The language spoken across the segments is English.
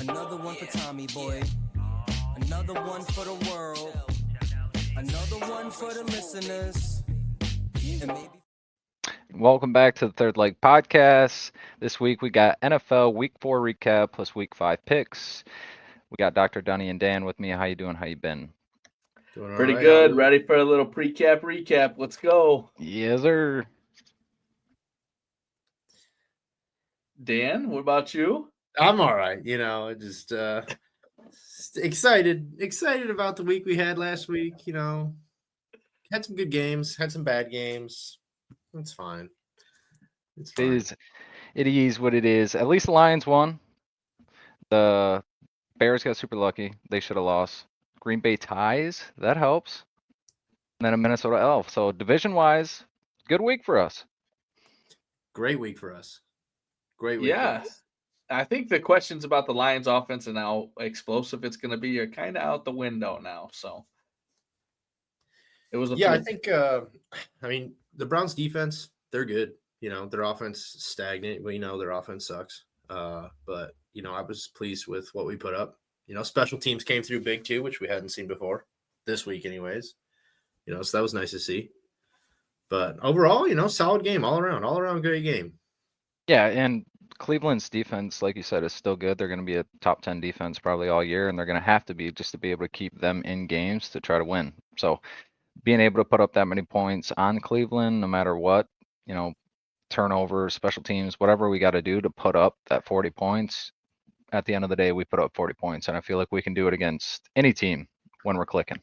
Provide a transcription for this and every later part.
Another one for Tommy boy. Another one for the world. Another one for the listeners. And maybe. Welcome back to the Third Leg Podcast. This week we got NFL Week 4 recap plus Week 5 picks. We got Dr. Dunny and Dan with me. How you doing? How you been? Doing all Pretty right, good. Ollie. Ready for a little recap. Let's go. Yes, sir. Dan, what about you? I'm all right. Just excited about the week we had last week. Had some good games, had some bad games. It's fine. It's fine. It is what it is. At least the Lions won. The Bears got super lucky. They should have lost. Green Bay ties. That helps. And then a Minnesota Elf. So division-wise, good week for us. Great week for us. Great week. Yeah. For us. I think the questions about the Lions offense and how explosive it's going to be are kind of out the window now. So it was a Yeah, I fluke. think the Browns defense, they're good. Their offense is stagnant. We know their offense sucks. But I was pleased with what we put up. Special teams came through big too, which we hadn't seen before this week anyways. So that was nice to see. But overall, solid game all around great game. Yeah, and Cleveland's defense, like you said, is still good. They're going to be a top 10 defense probably all year, and they're going to have to be just to be able to keep them in games to try to win. So being able to put up that many points on Cleveland, no matter what, turnovers, special teams, whatever we got to do to put up that 40 points, at the end of the day, we put up 40 points, and I feel like we can do it against any team when we're clicking.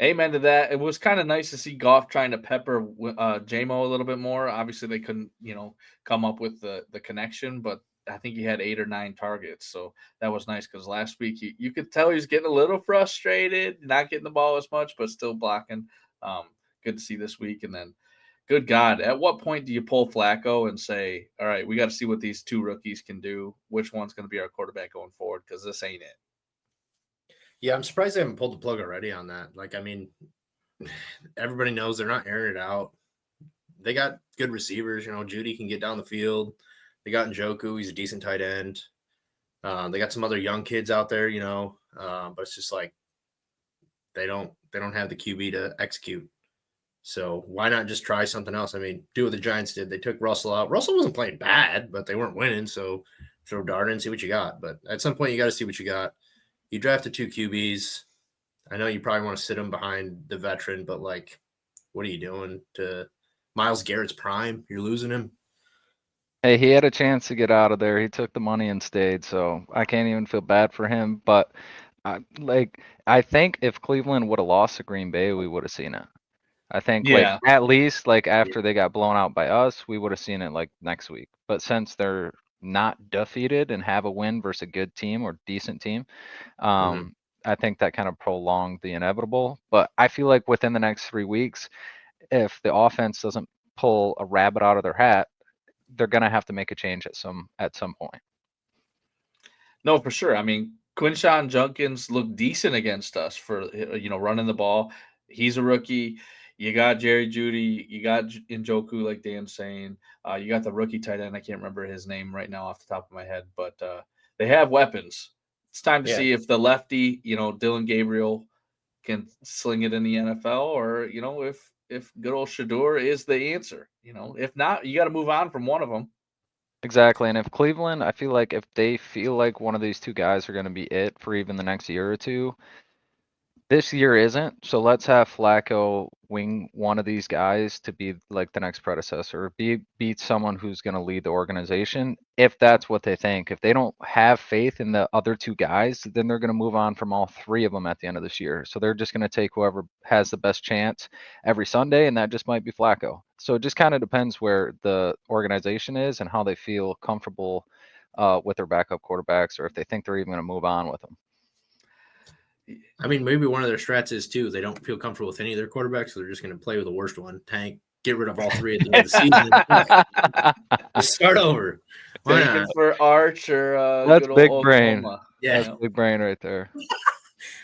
Amen to that. It was kind of nice to see Goff trying to pepper J-Mo a little bit more. Obviously, they couldn't, come up with the connection, but I think he had 8 or 9 targets. So that was nice because last week you could tell he was getting a little frustrated, not getting the ball as much, but still blocking. Good to see this week. And then, good God, at what point do you pull Flacco and say, all right, we got to see what these 2 rookies can do? Which one's going to be our quarterback going forward? Because this ain't it. Yeah, I'm surprised they haven't pulled the plug already on that. Everybody knows they're not airing it out. They got good receivers. Judy can get down the field. They got Njoku. He's a decent tight end. They got some other young kids out there, but it's just like they don't have the QB to execute. So why not just try something else? Do what the Giants did. They took Russell out. Russell wasn't playing bad, but they weren't winning. So throw Dart in, see what you got. But at some point, you got to see what you got. You drafted 2 QBs. I know you probably want to sit them behind the veteran, but what are you doing to Myles Garrett's prime? You're losing him. Hey, he had a chance to get out of there. He took the money and stayed, so I can't even feel bad for him. But I think if Cleveland would have lost to Green Bay, we would have seen it. I think Yeah. at least after they got blown out by us, we would have seen it next week. But since they're not defeated and have a win versus a good team or decent team, I think that kind of prolonged the inevitable. But I feel like within the next 3 weeks, if the offense doesn't pull a rabbit out of their hat, they're gonna have to make a change at some point. No, for sure. Quinshawn Junkins looked decent against us for running the ball. He's a rookie. You got Jerry Judy. You got Njoku, like Dan's saying. You got the rookie tight end. I can't remember his name right now off the top of my head, but they have weapons. It's time to see if the lefty, Dylan Gabriel, can sling it in the NFL, or if good old Shador is the answer. If not, you got to move on from one of them. Exactly, and if Cleveland, I feel like if they feel like one of these 2 guys are gonna be it for even the next year or 2, this year isn't, so let's have Flacco wing one of these guys to be like the next predecessor, beat someone who's going to lead the organization. If that's what they think, if they don't have faith in the other 2 guys, then they're going to move on from all 3 of them at the end of this year. So they're just going to take whoever has the best chance every Sunday, and that just might be Flacco. So it just kind of depends where the organization is and how they feel comfortable with their backup quarterbacks, or if they think they're even going to move on with them. Maybe one of their strats is too. They don't feel comfortable with any of their quarterbacks, so they're just going to play with the worst one. Tank, get rid of all 3 at the end of the season. Just start over. Taking for Arch or That's good old big Oklahoma. brain. Yeah, That's big brain right there.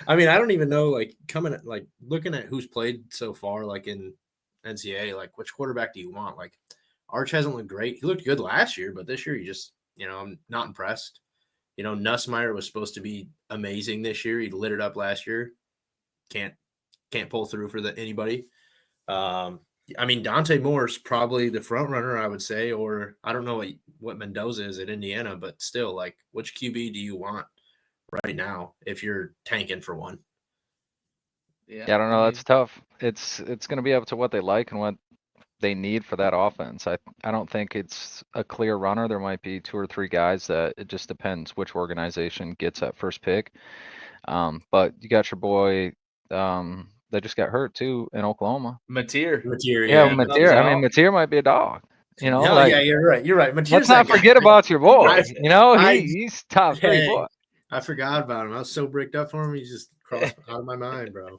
I don't even know. Looking at who's played so far, in NCAA, which quarterback do you want? Arch hasn't looked great. He looked good last year, but this year, I'm not impressed. You know, Nussmeier was supposed to be amazing this year. He lit it up last year. Can't pull through for anybody. I mean, Dante Moore's probably the front runner, I would say, or I don't know what Mendoza is at Indiana, but still, like, which QB do you want right now if you're tanking for one? Yeah, I don't know. That's tough. It's going to be up to what they like and what they need for that offense. I don't think it's a clear runner. There might be 2 or 3 guys that it just depends which organization gets that first pick. But you got your boy that just got hurt too in Oklahoma. Mateer. Yeah, Yeah. Mateer. I mean, Mateer might be a dog. You know, No, like, yeah, you're right. You're right. let's Mateer's not that guy. forget about your boy. I- You know, I- he's top 3 Hey, boy. I forgot about him. I was so bricked up for him. He's just crossed out of my mind, bro.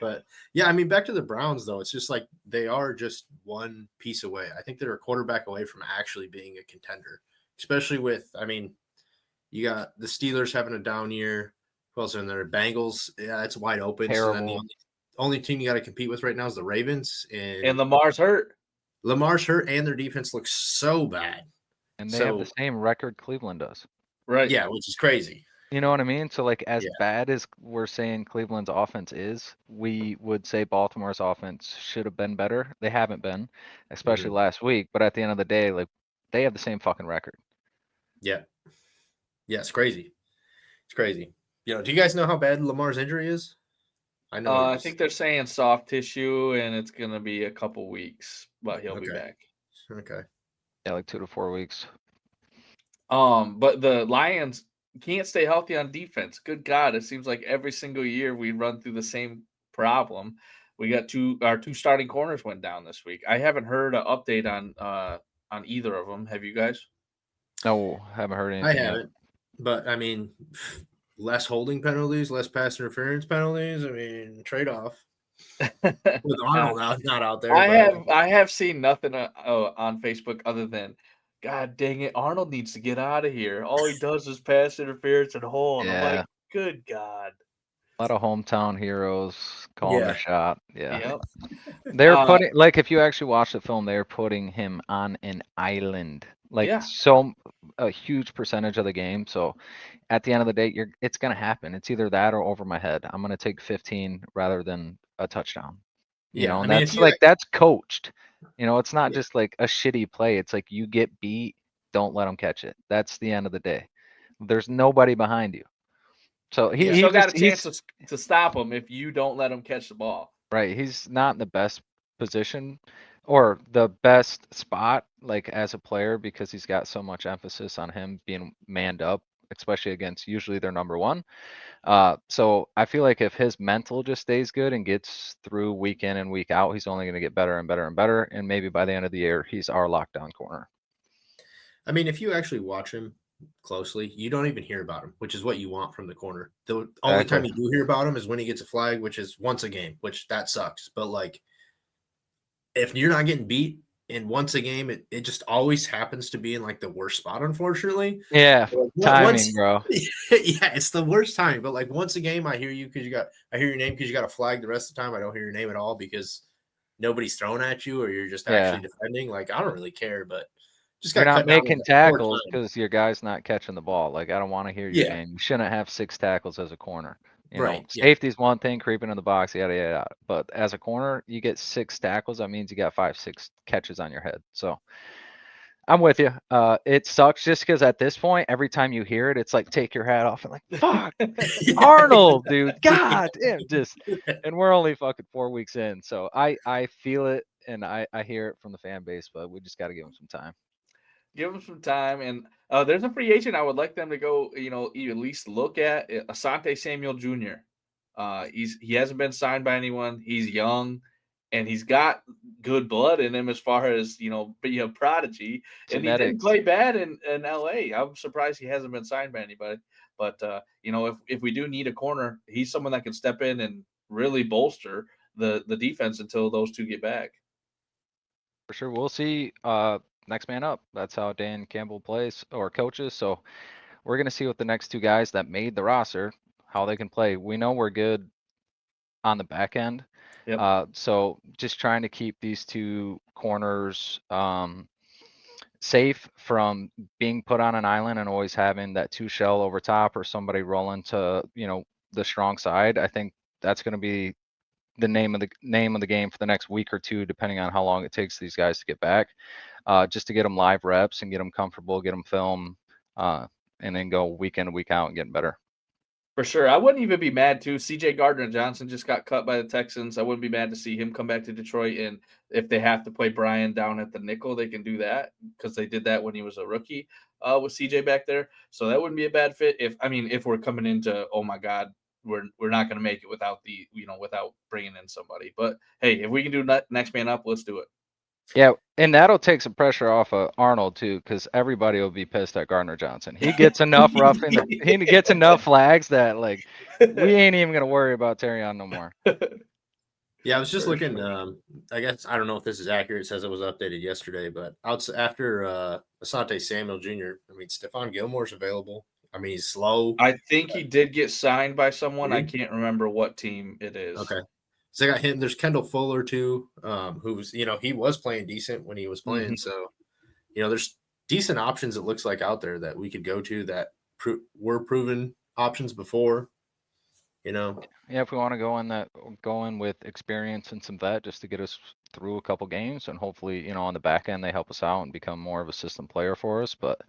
But yeah, I mean, back to the Browns, though. It's just like they are just one piece away. I think they're a quarterback away from actually being a contender, especially with, I mean, you got the Steelers having a down year. Who else are in there? Bengals. Yeah, it's wide open. So then the only team you got to compete with right now is the Ravens. And Lamar's hurt. Lamar's hurt, and their defense looks so bad. And they have the same record Cleveland does. Right. Yeah, which is crazy. You know what I mean? So, like, as bad as we're saying Cleveland's offense is, we would say Baltimore's offense should have been better. They haven't been, especially last week. But at the end of the day, like, they have the same fucking record. Yeah. Yeah, it's crazy. It's crazy. You know, do you guys know how bad Lamar's injury is? I know. I think they're saying soft tissue, and it's gonna be a couple weeks, but he'll be back. Okay. Yeah, like 2 to 4 weeks. But the Lions can't stay healthy on defense. Good God, it seems like every single year we run through the same problem. We got our two starting corners went down this week. I haven't heard an update on either of them. Have you guys? No, haven't heard anything. I haven't. But I mean, less holding penalties, less pass interference penalties. I mean, trade off. With Arnold not out there. I have seen nothing on Facebook other than, God dang it, Arnold needs to get out of here. All he does is pass interference and hold. Yeah. I'm like, good God. A lot of hometown heroes calling the shot. Yeah. Yep. They're putting, like, if you actually watch the film, they're putting him on an island. Like, a huge percentage of the game. So at the end of the day, it's gonna happen. It's either that or over my head. I'm gonna take 15 rather than a touchdown. You know, and I mean, that's coached. You know, it's not just like a shitty play. It's like you get beat, don't let them catch it. That's the end of the day. There's nobody behind you. So he still got a chance to stop him if you don't let him catch the ball. Right. He's not in the best position or the best spot, like, as a player, because he's got so much emphasis on him being manned up, especially against usually their number one. So I feel like if his mental just stays good and gets through week in and week out, he's only going to get better and better and better. And maybe by the end of the year, he's our lockdown corner. I mean, if you actually watch him closely, you don't even hear about him, which is what you want from the corner. The only time you do hear about him is when he gets a flag, which is once a game, which that sucks. But, like, if you're not getting beat in once a game, it just always happens to be in, like, the worst spot, unfortunately. Yeah, timing, bro. Yeah, it's the worst time. But, like, once a game, I hear you because I hear your name because you got a flag. The rest of the time, I don't hear your name at all because nobody's thrown at you or you're just actually defending. Like, I don't really care, but just got you're not making tackles because your guy's not catching the ball. Like, I don't want to hear your name. You shouldn't have 6 tackles as a corner. You know, safety's one thing, creeping in the box, yada, yada. But as a corner, you get 6 tackles. That means you got 5, 6 catches on your head. So I'm with you. It sucks just because at this point, every time you hear it, it's like, take your hat off and like, fuck, Arnold, dude. God damn, and we're only fucking 4 weeks in. So I feel it and I hear it from the fan base, but we just got to give them some time. Give him some time, and there's a free agent I would like them to go, at least look at, Asante Samuel Jr. He hasn't been signed by anyone. He's young, and he's got good blood in him as far as, being a prodigy. And he didn't play bad in LA. I'm surprised he hasn't been signed by anybody. But if we do need a corner, he's someone that can step in and really bolster the defense until those two get back. For sure, we'll see. Next man up. That's how Dan Campbell plays or coaches. So we're going to see what the next 2 guys that made the roster, how they can play. We know we're good on the back end. Yep. So just trying to keep these 2 corners safe from being put on an island and always having that 2 shell over top or somebody rolling to, the strong side. I think that's going to be the name of the game for the next week or two, depending on how long it takes these guys to get back, just to get them live reps and get them comfortable, get them film, and then go week in, week out and getting better. For sure. I wouldn't even be mad too. CJ Gardner-Johnson just got cut by the Texans. I wouldn't be mad to see him come back to Detroit. And if they have to play Brian down at the nickel, they can do that because they did that when he was a rookie with CJ back there. So that wouldn't be a bad fit. If we're coming into, oh my God, we're not going to make it without without bringing in somebody. But hey, if we can do next man up, let's do it. Yeah, and that'll take some pressure off of Arnold too, because everybody will be pissed at Gardner Johnson. He gets enough he gets enough flags that like we ain't even gonna worry about Terrion no more. Yeah, I was just looking. I guess I don't know if this is accurate. It says it was updated yesterday, but after Asante Samuel Jr., I mean, Stephon Gilmore's available. I mean, he's slow. I think he did get signed by someone. I Did can't remember what team it is. Okay. So they got him. There's Kendall Fuller too, who's he was playing decent when he was playing. So there's decent options. It looks like out there that we could go to that were proven options before. Yeah, if we want to go in with experience and some vet just to get us through a couple games, and hopefully on the back end they help us out and become more of a system player for us. But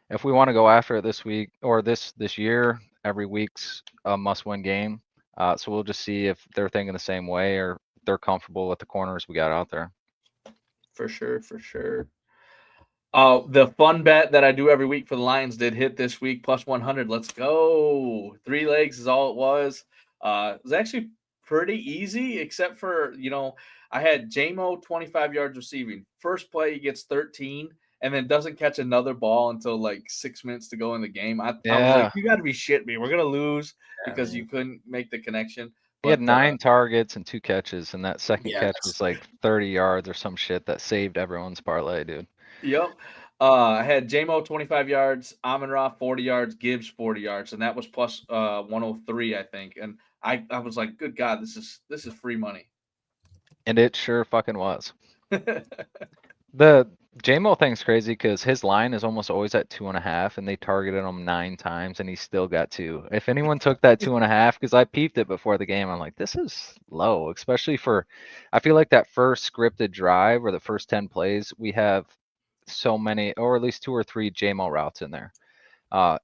if we want to go after it this week or this year, every week's a must-win game. So we'll just see if they're thinking the same way or they're comfortable with the corners we got out there. For sure. The fun bet that I do every week for the Lions did hit this week, plus 100. Let's go. 3 legs is all it was. It was actually pretty easy, except for, I had J-Mo 25 yards receiving. First play, he gets 13 and then doesn't catch another ball until like 6 minutes to go in the game. I was like, you got to be shitting me. We're going to lose because you couldn't make the connection. He had 9 targets and 2 catches, and that second catch was like 30 yards or some shit that saved everyone's parlay, dude. Yep. I had J-Mo 25 yards, Amon-Ra 40 yards, Gibbs 40 yards, and that was plus 103, I think. And I was like, good God, this is free money. And it sure fucking was. The J-Mo thing's crazy because his line is almost always at 2.5, and they targeted him 9 times, and he still got 2. If anyone took that 2.5, because I peeped it before the game, I'm like, this is low, especially I feel like that first scripted drive or the first 10 plays, we have so many, or at least 2 or 3 J-Mo routes in there.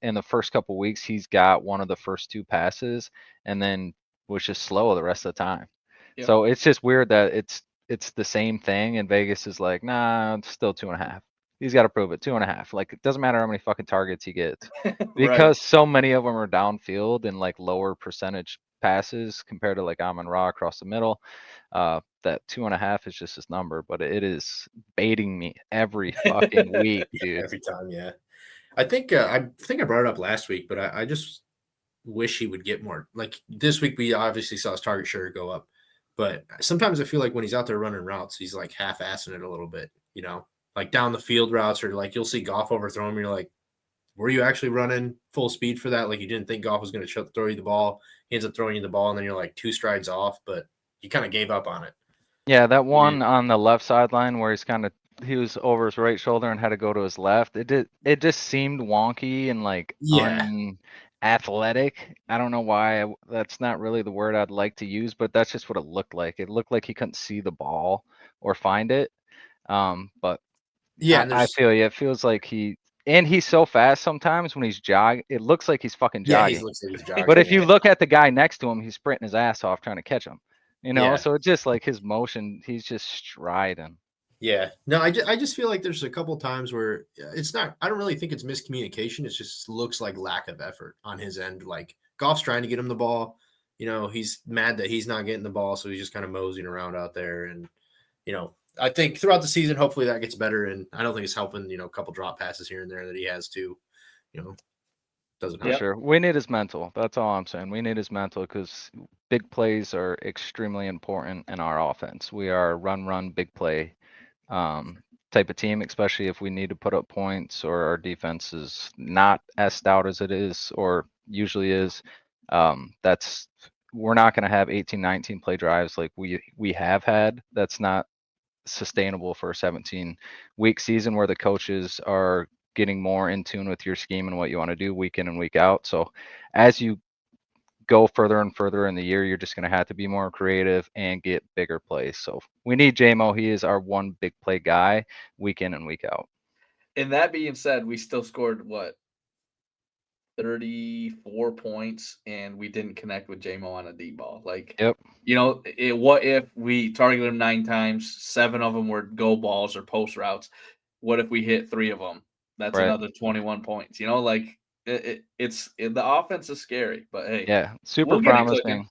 In the first couple weeks, he's got one of the first 2 passes, and then was just slow the rest of the time. Yep. So it's just weird that it's the same thing, and Vegas is like, nah, it's still 2.5. He's got to prove it, 2.5. Like, it doesn't matter how many fucking targets he gets, because so many of them are downfield and like lower percentage passes compared to like Amon-Ra across the middle. That 2.5 is just his number, but it is baiting me every fucking week, dude. Every time, yeah. I think I brought it up last week, but I just wish he would get more. Like this week, we obviously saw his target share go up, but sometimes I feel like when he's out there running routes, he's like half-assing it a little bit, like down the field routes, or like you'll see Goff overthrow him. You're like, were you actually running full speed for that? Like you didn't think Goff was going to throw you the ball. He ends up throwing you the ball, and then you're like 2 strides off, but you kind of gave up on it. Yeah, that one on the left sideline where he was over his right shoulder and had to go to his left. It just seemed wonky and like unathletic. I don't know why. That's not really the word I'd like to use, but that's just what it looked like. It looked like he couldn't see the ball or find it. But yeah, I feel you. It feels like he's so fast sometimes when he's jogging. It looks like he's fucking jogging. Yeah, he looks like he's jogging. But if you look at the guy next to him, he's sprinting his ass off trying to catch him. So it's just like his motion, he's just striding. Yeah. No, I just feel like there's a couple times where it's not, I don't really think it's miscommunication. It just looks like lack of effort on his end. Like Goff's trying to get him the ball. He's mad that he's not getting the ball. So he's just kind of moseying around out there. And, I think throughout the season, hopefully that gets better. And I don't think it's helping, a couple drop passes here and there that he has to, doesn't help. Sure. We need his mental. That's all I'm saying. We need his mental because big plays are extremely important in our offense. We are a run, big play type of team, especially if we need to put up points or our defense is not as stout as it is or usually is. We're not going to have 18, 19 play drives like we have had. That's not sustainable for a 17-week season where the coaches are getting more in tune with your scheme and what you want to do week in and week out. So as you go further and further in the year, you're just going to have to be more creative and get bigger plays. So we need JMO. He is our one big play guy week in and week out. And that being said, we still scored what, 34 points, and we didn't connect with JMO on a deep ball. Like, Yep. What if we targeted him 9 times, 7 of them were go balls or post routes? What if we hit 3 of them? That's Right. another 21 points. Like the offense is scary, but hey, Yeah, super we'll get it clicking. promising.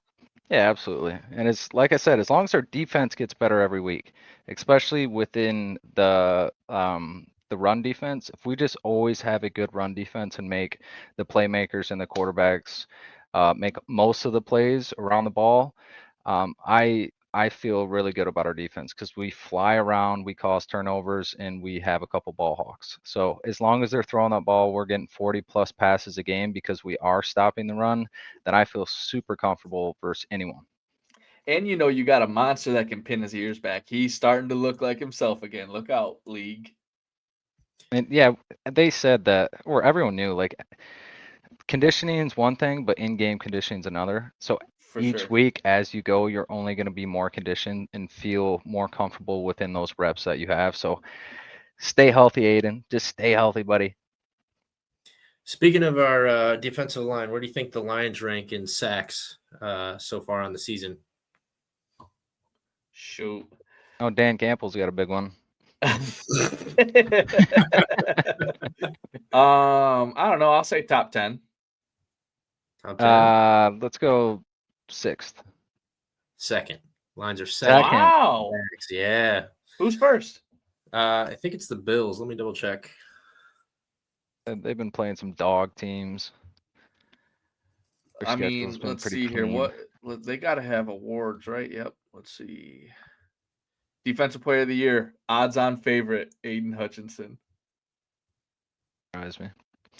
Yeah, absolutely. And it's like I said, as long as our defense gets better every week, especially within the run defense, if we just always have a good run defense and make the playmakers and the quarterbacks make most of the plays around the ball, I feel really good about our defense because we fly around, we cause turnovers, and we have a couple ball hawks. So as long as they're throwing that ball, we're getting 40 plus passes a game because we are stopping the run, then I feel super comfortable versus anyone. And you got a monster that can pin his ears back. He's starting to look like himself again. Look out, league. And yeah, they said that, or everyone knew, like conditioning is one thing, but in-game conditioning is another. So For each sure. week as you go, you're only going to be more conditioned and feel more comfortable within those reps that you have. So stay healthy, Aiden. Just stay healthy, buddy. Speaking of our defensive line, where do you think the Lions rank in sacks so far on the season? Shoot. Oh, Dan Campbell's got a big one. I don't know. I'll say top 10. Top 10? Let's go 6th. Second. Lions are second. Wow. Yeah. Who's first? I think it's the Bills. Let me double check. They've been playing some dog teams. Their I schedule's mean, been let's pretty see here. clean. They got to have awards, right? Yep. Let's see. Defensive Player of the Year, odds-on favorite, Aiden Hutchinson. Surprise me.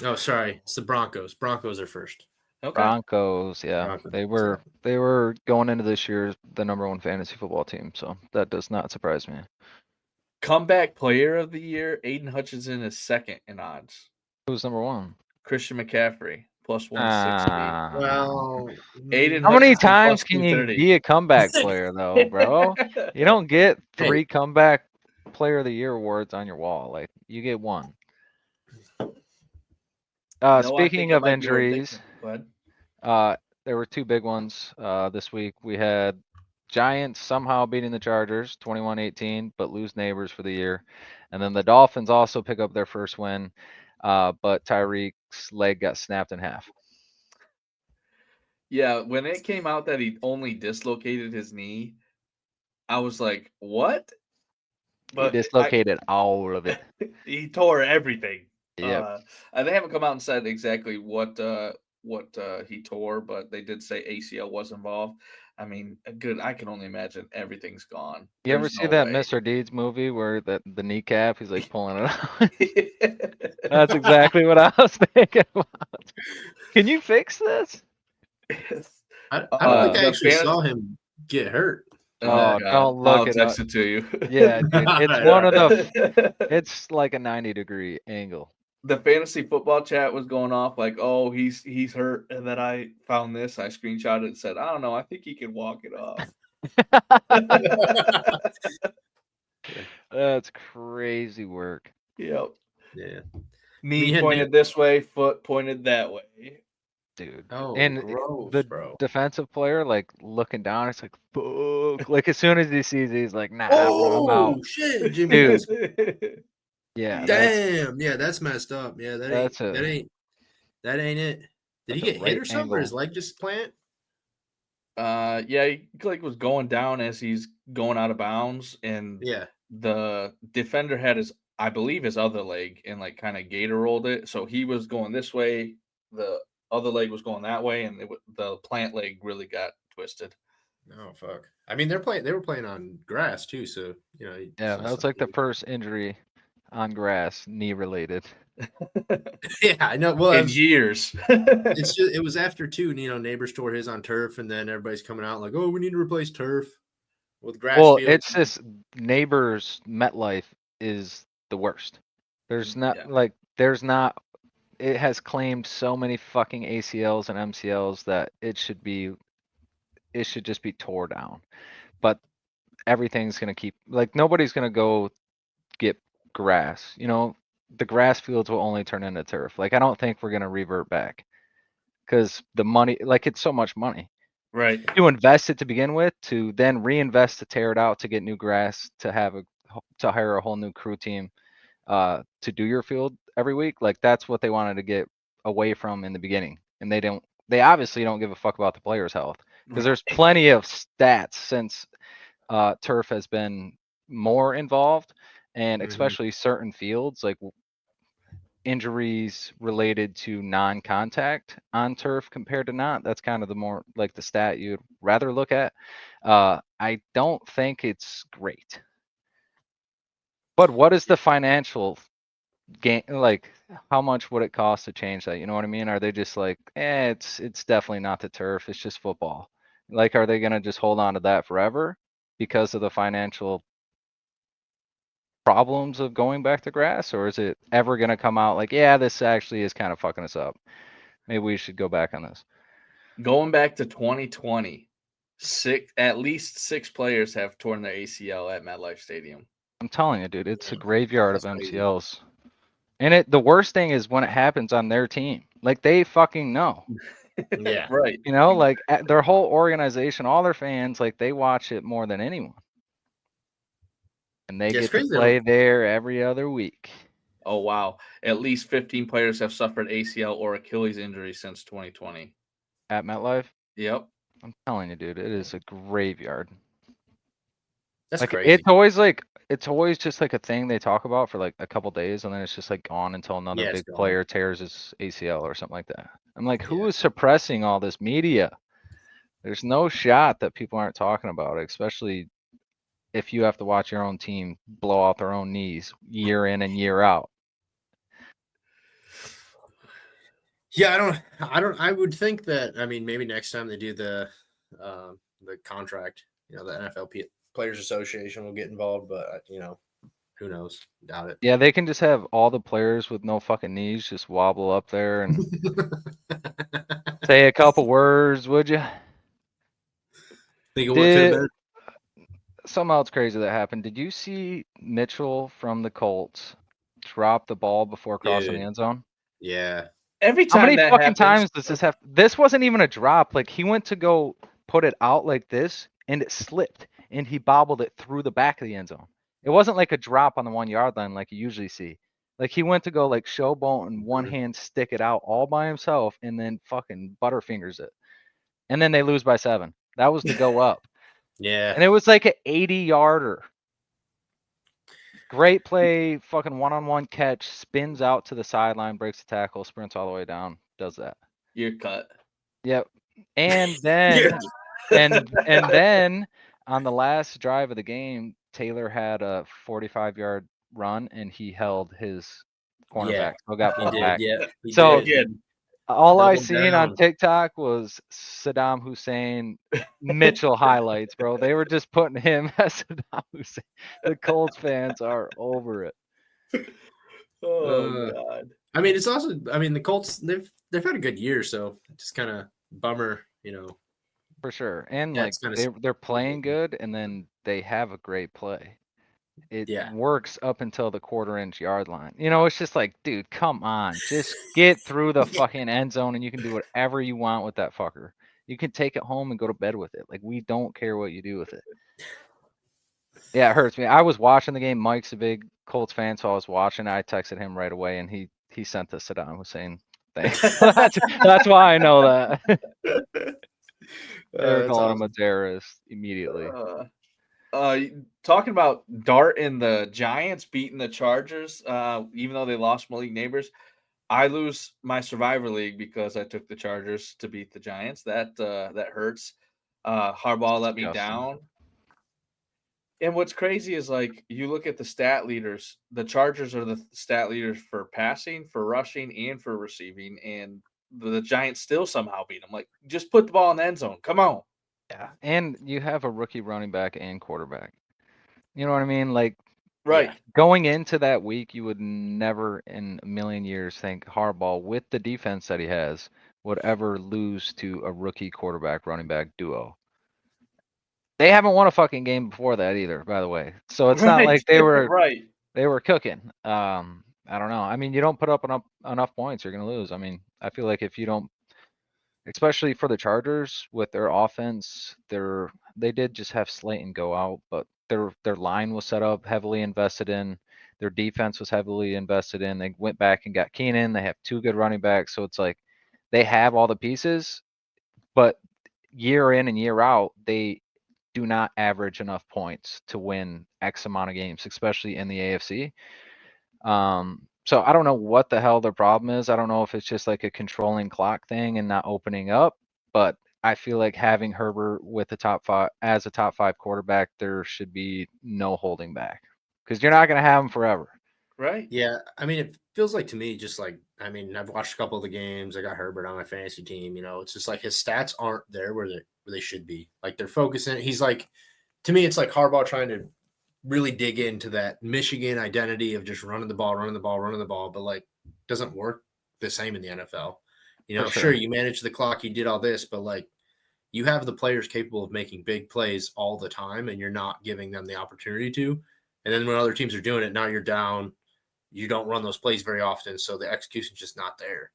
Oh, sorry. It's the Broncos. Broncos are first. Okay. Broncos, yeah. Broncos, They were going into this year the #1 fantasy football team, so that does not surprise me. Comeback Player of the Year, Aiden Hutchinson is second in odds. Who's #1? Christian McCaffrey, plus 160. Well, Aiden how many Hutchinson times plus can you 230. be a comeback player, though, bro? You don't get 3 comeback player of the year awards on your wall. Like, you get 1. No, Speaking I think it of might be injuries, ridiculous. Go ahead. there were 2 big ones this week. We had Giants somehow beating the Chargers 21-18, but lose Neighbors for the year. And then the Dolphins also pick up their first win, but Tyreek's leg got snapped in half. Yeah, when it came out that he only dislocated his knee, I was like, what? He dislocated all of it. He tore everything. Yep. They haven't come out and said exactly what he tore, but they did say ACL was involved. I mean, I can only imagine everything's gone. You ever There's see no that way. Mr. Deeds movie where the kneecap, he's like pulling it out? That's exactly what I was thinking about. Can you fix this? I don't think I the actually fantasy- saw him get hurt. Oh, God. don't look I'll it text up. it to you. Yeah, dude, it's Alright, one of alright. the. It's like a 90-degree angle. The fantasy football chat was going off like, oh, he's hurt, and then I found this. I screenshotted it and said, I don't know, I think he can walk it off. That's crazy work. Yep. Yeah. Knee We had pointed this way, foot pointed that way. Dude. Oh, And gross, the bro. defensive player, like looking down, it's like, fuck. Like as soon as he sees it, he's like, nah, I'm Oh out. shit, Jimmy. Dude. Yeah. Damn. Yeah, that's messed up. Yeah, that That's ain't it. Did he that's a get hit right or something? Or angle. his leg just plant? Yeah, he like was going down as he's going out of bounds, and Yeah. the defender had I believe his other leg, and like kind of gator rolled it. So he was going this way, the other leg was going that way, and the plant leg really got twisted. Oh fuck. I mean, they were playing on grass too, so you know. Yeah, that was like the first injury on grass, knee related. Yeah, I know. Well, In years. it was after too. You know, Neighbors tore his on turf, and then everybody's coming out like, "Oh, we need to replace turf." with grass Well, fields. it's just neighbors MetLife is the worst. There's not Yeah. there's not it has claimed so many fucking ACLs and MCLs that it should just be tore down. But everything's gonna keep nobody's gonna go get grass. The grass fields will only turn into turf. I don't think we're gonna revert back because the money, it's so much money. Right. To invest it to begin with, to then reinvest to tear it out to get new grass, to hire a whole new crew team to do your field every week. That's what they wanted to get away from in the beginning, and they obviously don't give a fuck about the players' health because there's plenty of stats since turf has been more involved, and especially certain fields injuries related to non-contact on turf compared to not. That's kind of the more the stat you'd rather look at. I don't think it's great. But what is the financial gain? How much would it cost to change that? You know what I mean? Are they just it's definitely not the turf. It's just football. Are they gonna just hold on to that forever because of the financial problems of going back to grass, or is it ever gonna come out yeah, this actually is kind of fucking us up? Maybe we should go back on this. Going back to 2020, at least 6 players have torn their ACL at MetLife Stadium. I'm telling you, dude, it's a graveyard of That's crazy. MCLs. And the worst thing is when it happens on their team. They fucking know. Yeah. Right. Their whole organization, all their fans, they watch it more than anyone. And they Yeah, it's get to crazy they play don't- there every other week. Oh, wow. At least 15 players have suffered ACL or Achilles injuries since 2020. At MetLife, Yep. I'm telling you, dude, it is a graveyard. That's crazy. It's always just a thing they talk about for a couple days, and then it's just gone until another Yeah, it's big gone. player tears his ACL or something like that. I'm who Yeah. is suppressing all this media? There's no shot that people aren't talking about it, especially if you have to watch your own team blow out their own knees year in and year out. Yeah, I would think that, maybe next time they do the contract, the NFL Players Association will get involved, but who knows? Doubt it. Yeah, they can just have all the players with no fucking knees just wobble up there and say a couple words, would you? Think of what could have been. Something else crazy that happened. Did you see Mitchell from the Colts drop the ball before crossing the Dude. end zone? Yeah. Every How time many that fucking happens, times does this have? This wasn't even a drop. He went to go put it out like this, and it slipped, and he bobbled it through the back of the end zone. It wasn't like a drop on the 1 yard line like you usually see. He went to go showboat and one hand stick it out all by himself, and then fucking butterfingers it. And then they lose by 7. That was to go up. Yeah. And it was an 80-yarder. Great play, fucking one-on-one catch, spins out to the sideline, breaks the tackle, sprints all the way down, does that. you're cut. Yep. And then and then on the last drive of the game, Taylor had a 45-yard run and he held his cornerback. Yeah. So got He pulled did. back. Yeah. He So did. all I Doubled seen on down. TikTok was Saddam Hussein Mitchell highlights, bro. They were just putting him as Saddam Hussein. The Colts fans are over it. Oh, God. It's also. The Colts. They've had a good year, so just kind of bummer. For sure. And Yeah, it's kinda they're playing good and then they have a great play. It Yeah. works up until the quarter-inch yard line. It's just dude, come on. Just get through the fucking end zone and you can do whatever you want with that fucker. You can take it home and go to bed with it. We don't care what you do with it. Yeah, it hurts me. I was watching the game. Mike's a big Colts fan, so I was watching. I texted him right away and he sent the Saddam Hussein thing. That's why I know that. They were That's calling him a awesome. terrorist immediately. Talking about Dart and the Giants beating the Chargers, even though they lost Malik Neighbors, I lose my Survivor League because I took the Chargers to beat the Giants. That hurts. Harbaugh let me Disgusting. down. And what's crazy is you look at the stat leaders. The Chargers are the stat leaders for passing, for rushing, and for receiving, and the Giants still somehow beat them. Just put the ball in the end zone. Come on. Yeah, and you have a rookie running back and quarterback. You know what I mean? Like Right. going into that week, you would never in a million years think Harbaugh, with the defense that he has, would ever lose to a rookie quarterback running back duo. They haven't won a fucking game before that either, by the way. So it's not Right. like they were Right. cooking. I don't know. I mean, you don't put up enough points, you're gonna lose. I mean, I feel like if you don't, especially for the Chargers with their offense, they did just have Slayton go out, but their line was set up, heavily invested in. Their defense was heavily invested in. They went back and got Keenan. They have two good running backs, so it's like they have all the pieces, but year in and year out, they do not average enough points to win X amount of games, especially in the AFC. So I don't know what the hell their problem is. I don't know if it's just like a controlling clock thing and not opening up, but I feel like having Herbert with the top five as a top five quarterback, there should be no holding back because you're not going to have him forever. Right. Yeah, I mean, it feels like to me, just like, I mean, I've watched a couple of the games. I got Herbert on my fantasy team. You know, it's just like his stats aren't there where they should be. Like they're focusing. He's like, to me, it's like Harbaugh trying to really dig into that Michigan identity of just running the ball, running the ball, running the ball, but like doesn't work the same in the NFL. You For know, sure. sure, you manage the clock, you did all this, but like you have the players capable of making big plays all the time, and you're not giving them the opportunity to. And then when other teams are doing it, now you're down. You don't run those plays very often, so the execution's just not there.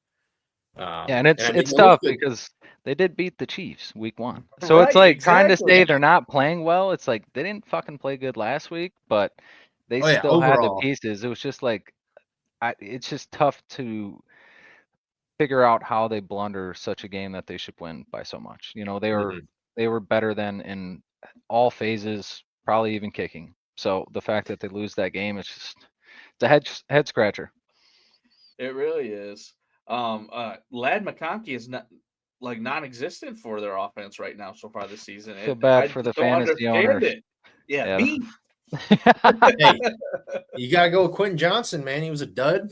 Yeah, and And I mean, it's it looks tough good. because they did beat the Chiefs week 1. So it's Right. like trying to say Exactly. they're not playing well. It's like they didn't fucking play good last week, but they Oh yeah, still had the overall, pieces. It was just like it's just tough to figure out how they blunder such a game that they should win by so much. You know, mhm. they were better than in all phases, probably even kicking. So the fact that they lose that game, it's a head scratcher. It really is. Lad McConkey is not like non-existent for their offense right now so far this season. Feel bad I for the just don't fantasy understand owners. it. Yeah, Yeah. me. Hey, you gotta go with Quentin Johnson, man. He was a dud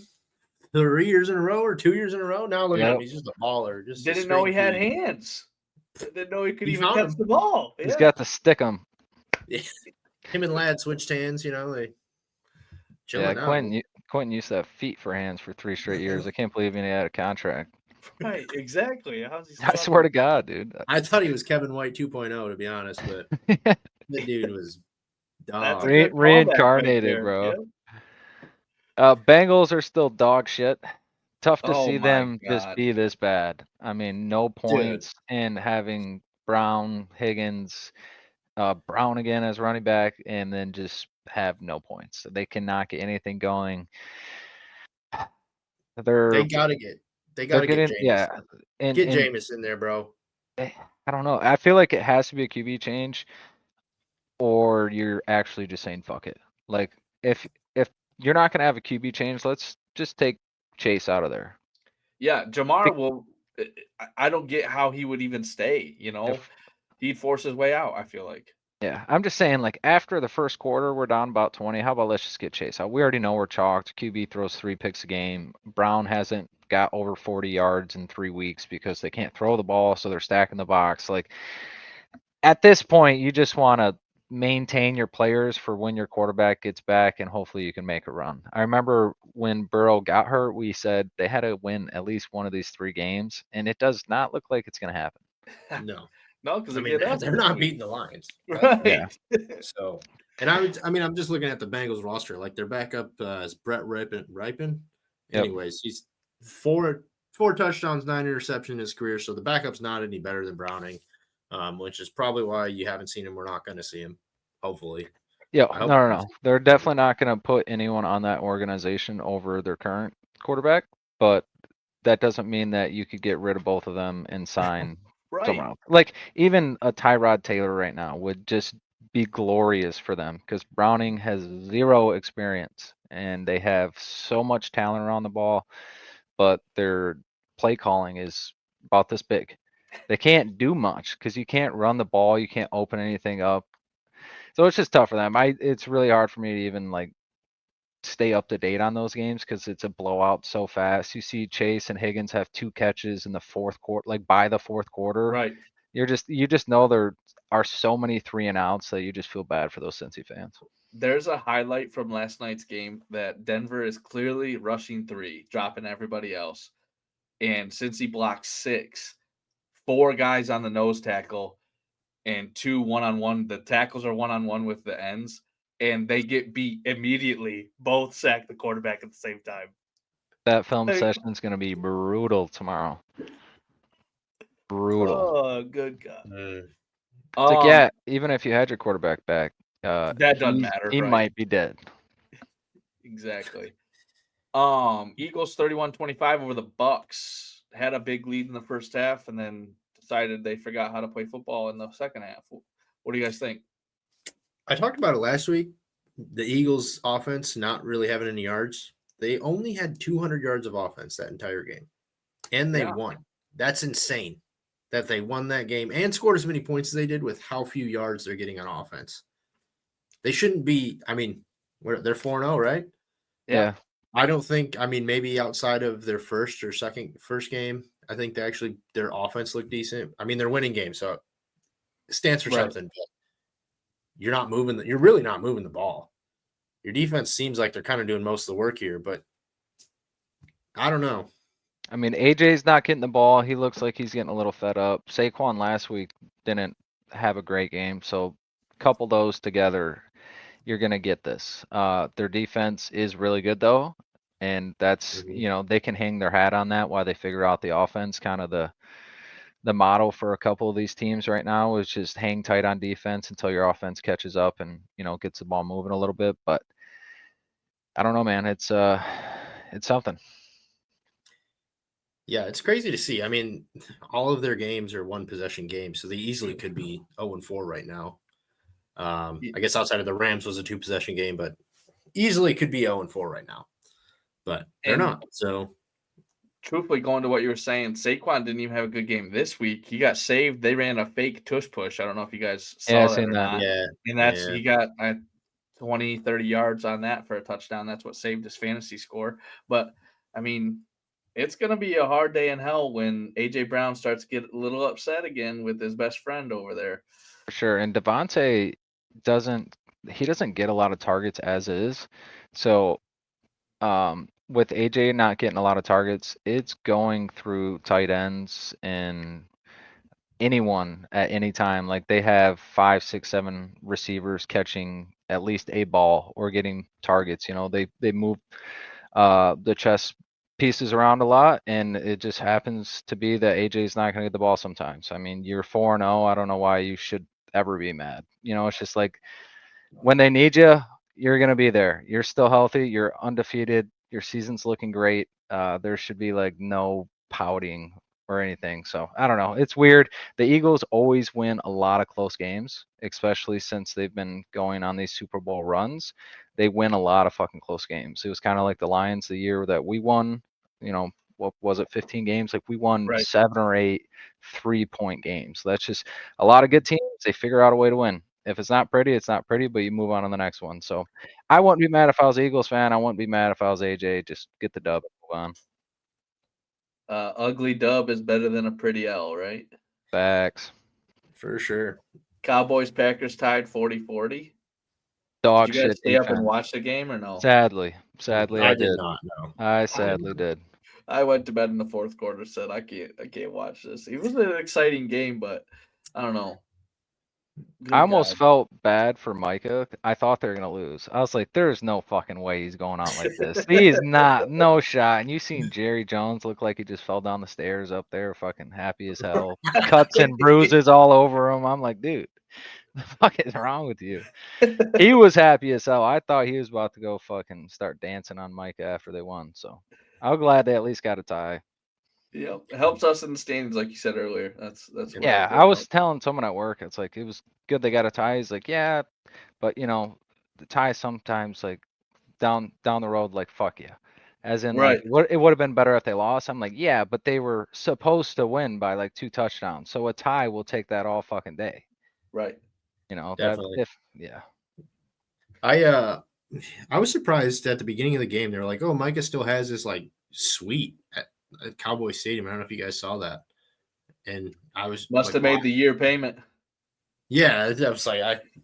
3 years in a row or 2 years in a row. Now look at him; Yep. he's just a baller, just a Didn't know he straight had D. hands. Didn't know he could He even found catch him. the ball. He's Yeah. got to stick 'em. Him and Ladd switched hands. You know, they Yeah, chilling now. Quentin used to have feet for hands for 3 straight years. I can't believe he had a contract. Right. Exactly. How's he I swear to struggling? God, dude. I thought he was Kevin White 2.0, to be honest, but the dude was That's a dog. good callback right Reincarnated, there. bro. Yeah. Bengals are still dog shit. Tough to Oh see my them just God. be this bad. I mean, no Dude, points and having Brown, Higgins, Brown again as running back, and then just have no points. They cannot get anything going. they They're gotta get they they're gotta get getting Jameis. yeah, and Get Jameis in there, bro. I don't know. I feel like it has to be a QB change, or you're actually just saying fuck it. Like if you're not gonna have a QB change, let's just take Chase out of there. Yeah, Jamar Be- will. I don't get how he would even stay. If He'd force his way out. I feel like. Yeah, I'm just saying, like after the first quarter, we're down about 20. How about let's just get Chase out? We already know we're chalked. QB throws 3 picks a game. Brown hasn't got over 40 yards in 3 weeks because they can't throw the ball, so they're stacking the box. Like at this point, you just want to maintain your players for when your quarterback gets back, and hopefully you can make a run. I remember when Burrow got hurt, we said they had to win at least one of these 3 games, and it does not look like it's going to happen. No. No, because I mean, again, that's they're the not team. beating the Lions. That's for Yeah. Right. So, and I mean, I'm just looking at the Bengals roster. Like their backup is Brett Ripon. Yep. Anyways, he's four touchdowns, 9 interceptions in his career. So the backup's not any better than Browning, which is probably why you haven't seen him. We're not going to see him. Hopefully, Yeah, I no, hope. no, no. They're definitely not going to put anyone on that organization over their current quarterback, but that doesn't mean that you could get rid of both of them and sign someone Right. else. Like even a Tyrod Taylor right now would just be glorious for them because Browning has 0 experience and they have so much talent around the ball, but their play calling is about this big. They can't do much because you can't run the ball, you can't open anything up. So it's just tough for them. It's really hard for me to even like stay up to date on those games because it's a blowout so fast. You see Chase and Higgins have 2 catches in the fourth quarter, like by the fourth quarter, Right. You just know there are so many 3-and-outs that you just feel bad for those Cincy fans. There's a highlight from last night's game that Denver is clearly rushing 3, dropping everybody else. And since he blocked 6, 4 guys on the nose tackle and 2 one-on-one. The tackles are one-on-one with the ends, and they get beat immediately. Both sack the quarterback at the same time. That film Like- session is going to be brutal tomorrow. Brutal. Oh, good God. Mm. It's like, yeah, even if you had your quarterback back, that doesn't matter. he right? might be dead. Exactly. Eagles 31-25 over the Bucks. Had a big lead in the first half and then decided they forgot how to play football in the second half. What do you guys think? I talked about it last week. The Eagles' offense not really having any yards. They only had 200 yards of offense that entire game, and they won. That's insane that they won that game and scored as many points as they did with how few yards they're getting on offense. They shouldn't be. I mean, they're 4-0, right? Yeah. I don't think. I mean, maybe outside of their first game, I think their offense looked decent. I mean, they're winning games, so it stands for something. But you're not moving. You're really not moving the ball. Your defense seems like they're kind of doing most of the work here, but I don't know. I mean, AJ's not getting the ball. He looks like he's getting a little fed up. Saquon last week didn't have a great game, so couple those together, you're gonna get this. Their defense is really good though, and that's they can hang their hat on that while they figure out the offense. Kind of the model for a couple of these teams right now is just hang tight on defense until your offense catches up and gets the ball moving a little bit. But I don't know, man. It's something. Yeah, it's crazy to see. I mean, all of their games are one possession games, so they easily could be 0-4 right now. I guess outside of the Rams was a 2-possession game, but easily could be 0-4 right now. But they're not. So truthfully, going to what you were saying, Saquon didn't even have a good game this week. He got saved. They ran a fake tush push. I don't know if you guys saw that or not. Yeah. And he got 20, 30 yards on that for a touchdown. That's what saved his fantasy score. But, I mean, it's going to be a hard day in hell when A.J. Brown starts to get a little upset again with his best friend over there. For sure. And Devontae doesn't get a lot of targets as is. So with AJ not getting a lot of targets, it's going through tight ends and anyone at any time. Like they have 5, 6, 7 receivers catching at least a ball or getting targets. They move the chess pieces around a lot, and it just happens to be that AJ's not going to get the ball sometimes. I mean, you're 4-0. I don't know why you should ever be mad. It's just like when they need you, you're going to be there. You're still healthy. You're undefeated. Your season's looking great. There should be like no pouting or anything. So I don't know. It's weird. The Eagles always win a lot of close games, especially since they've been going on these Super Bowl runs. They win a lot of fucking close games. It was kind of like the Lions the year that we won, what was it, 15 games? Like we won 7 or 8 3-point games. That's just a lot of good teams. They figure out a way to win. If it's not pretty, it's not pretty, but you move on to the next one. So I wouldn't be mad if I was an Eagles fan. I wouldn't be mad if I was AJ. Just get the dub and move on. Ugly dub is better than a pretty L, right? Facts. For sure. Cowboys Packers tied 40-40. Dog did you guys shit stay defense. up and watch the game or no? Sadly, I did not. No, I sadly did. I went to bed in the fourth quarter. Said I can't watch this. It was an exciting game, but I don't know. I almost felt bad for Micah. I thought they were gonna lose. I was like, "There's no fucking way he's going out like this. He's not, no shot." And you seen Jerry Jones look like he just fell down the stairs up there, fucking happy as hell, cuts and bruises all over him. I'm like, dude, the fuck is wrong with you? He was happy as hell. I thought he was about to go fucking start dancing on Micah after they won. So I'm glad they at least got a tie. Yep, it helps us in the standings, like you said earlier. That's what yeah. I was telling someone at work, it's like it was good they got a tie. He's like, yeah, but the tie sometimes like down the road, like fuck you, as in like it would have been better if they lost. I'm like, yeah, but they were supposed to win by like 2 touchdowns, so a tie will take that all fucking day. Right. Definitely. Yeah. I was surprised at the beginning of the game. They were like, "Oh, Micah still has this like suite at Cowboy Stadium." I don't know if you guys saw that. and I was Must like, have made wow. the year payment. Yeah, I was like,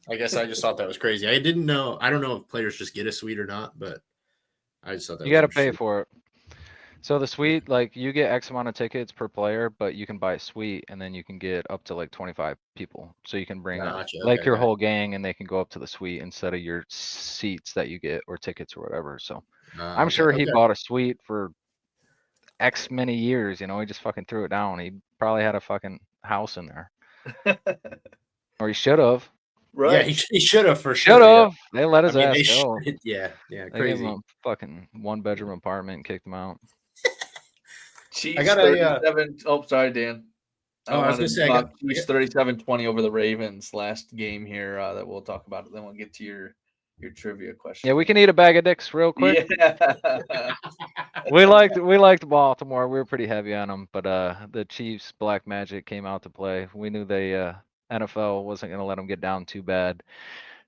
I guess I just thought that was crazy. I didn't know. I don't know if players just get a suite or not, but I just thought that You was got to pay interesting. for it. So the suite, like you get X amount of tickets per player, but you can buy a suite and then you can get up to like 25 people. So you can bring Gotcha. like Okay, your okay. whole gang and they can go up to the suite instead of your seats that you get or tickets or whatever. So I'm Okay, sure he okay. bought a suite for X many years, he just fucking threw it down. He probably had a fucking house in there. Or he should have. Yeah, Right. he should have for Should sure. Yeah. have. They let I his mean, ass they go. should. Yeah, They gave him crazy. a fucking 1-bedroom apartment and kicked him out. I Chiefs got a. 37. Oh, sorry, Dan. I I was gonna wanted to say, talk Chiefs 37-20 over the Ravens last game here that we'll talk about. Then we'll get to your trivia question. Yeah, we can eat a bag of dicks real quick. Yeah. We liked Baltimore. We were pretty heavy on them, but the Chiefs black magic came out to play. We knew they NFL wasn't going to let them get down too bad.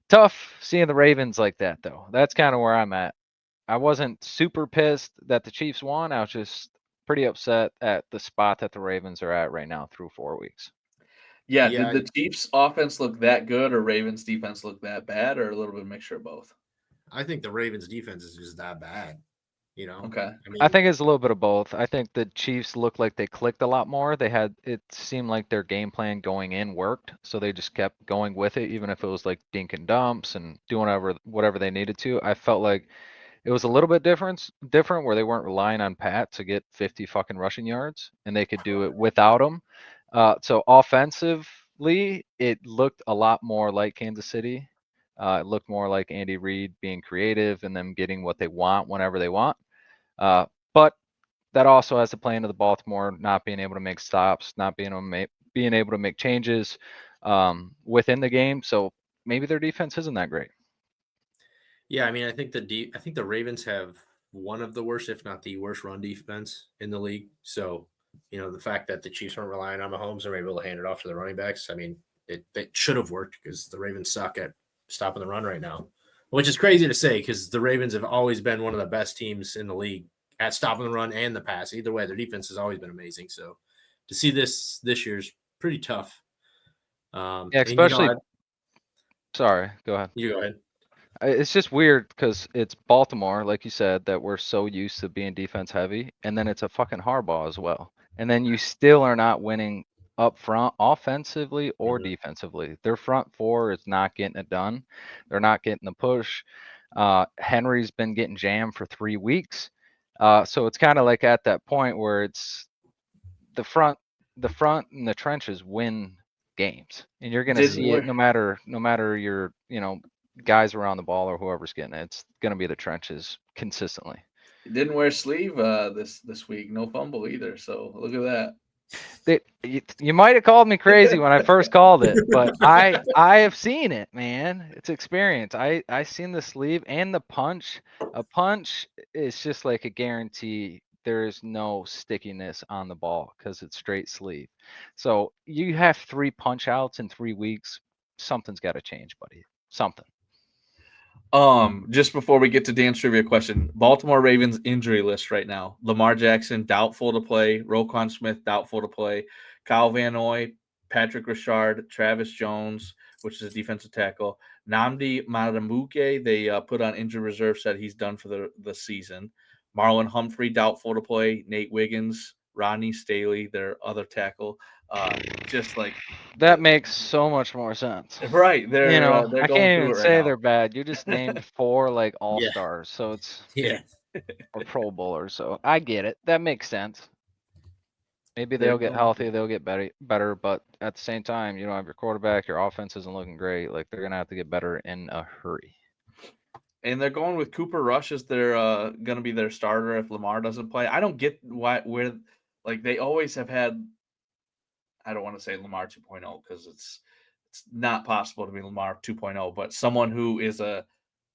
Tough seeing the Ravens like that though. That's kind of where I'm at. I wasn't super pissed that the Chiefs won. I was just pretty upset at the spot that the Ravens are at right now through 4 weeks. Yeah. Yeah, Did the Chiefs offense look that good or Ravens defense look that bad or a little bit of mixture of both? I think the Ravens defense is just that bad. Okay. I I mean, think it's a little bit of both. I think the Chiefs looked like they clicked a lot more. It seemed like their game plan going in worked, so they just kept going with it, even if it was like dink and dumps and doing whatever they needed to. I felt like it was a little bit different where they weren't relying on Pat to get 50 fucking rushing yards, and they could do it without him. So offensively, it looked a lot more like Kansas City. It looked more like Andy Reid being creative and them getting what they want whenever they want. But that also has to play into the Baltimore not being able to make stops, not being able to make changes within the game. So maybe their defense isn't that great. yeah, I mean, I think the Ravens have one of the worst, if not the worst, run defense in the league. So, the fact that the Chiefs weren't relying on Mahomes and were able to hand it off to the running backs, I mean, it should have worked because the Ravens suck at stopping the run right now, which is crazy to say because the Ravens have always been one of the best teams in the league at stopping the run and the pass. Either way, their defense has always been amazing. So, to see this year's pretty tough. Yeah, And especially. Sorry, go ahead. you go ahead. It's just weird because it's Baltimore, like you said, that we're so used to being defense heavy, and then it's a fucking Harbaugh as well. And then you still are not winning up front offensively or defensively. Their front four is not getting it done. They're not getting the push. Henry's been getting jammed for 3 weeks. So it's kind of like at that point where it's the front and the trenches win games, and you're going to Didn't see it work. no matter your guys around the ball or whoever's getting it. It's going to be the trenches consistently. He didn't wear sleeve this week. No fumble either. So look at that. You might have called me crazy when I first called it, but I have seen it, man. It's experience. I seen the sleeve and the punch. A punch is just like a guarantee. There is no stickiness on the ball because it's straight sleeve. So you have 3 punch outs in 3 weeks. Something's got to change, buddy. Something. Just before we get to Dan's trivia question, Baltimore Ravens injury list right now: Lamar Jackson doubtful to play, Roquan Smith doubtful to play, Kyle Van Noy, Patrick Richard, Travis Jones, which is a defensive tackle, Nnamdi Madamuke, they put on injury reserve, said he's done for the season. Marlon Humphrey doubtful to play, Nate Wiggins, Rodney Staley, their other tackle, just like That makes so much more sense. right. They're I going can't through even it right say now. they're bad. You just named 4 like Yeah. all-stars, so it's Yeah. or Pro Bowlers. So I get it. That makes sense. Maybe They're they'll get going healthy, they'll get better, but at the same time, you don't have your quarterback, your offense isn't looking great. Like they're gonna have to get better in a hurry. And they're going with Cooper Rush as their going to be their starter if Lamar doesn't play. I don't get where like they always have had. I don't want to say Lamar 2.0 because it's not possible to be Lamar 2.0, but someone who is a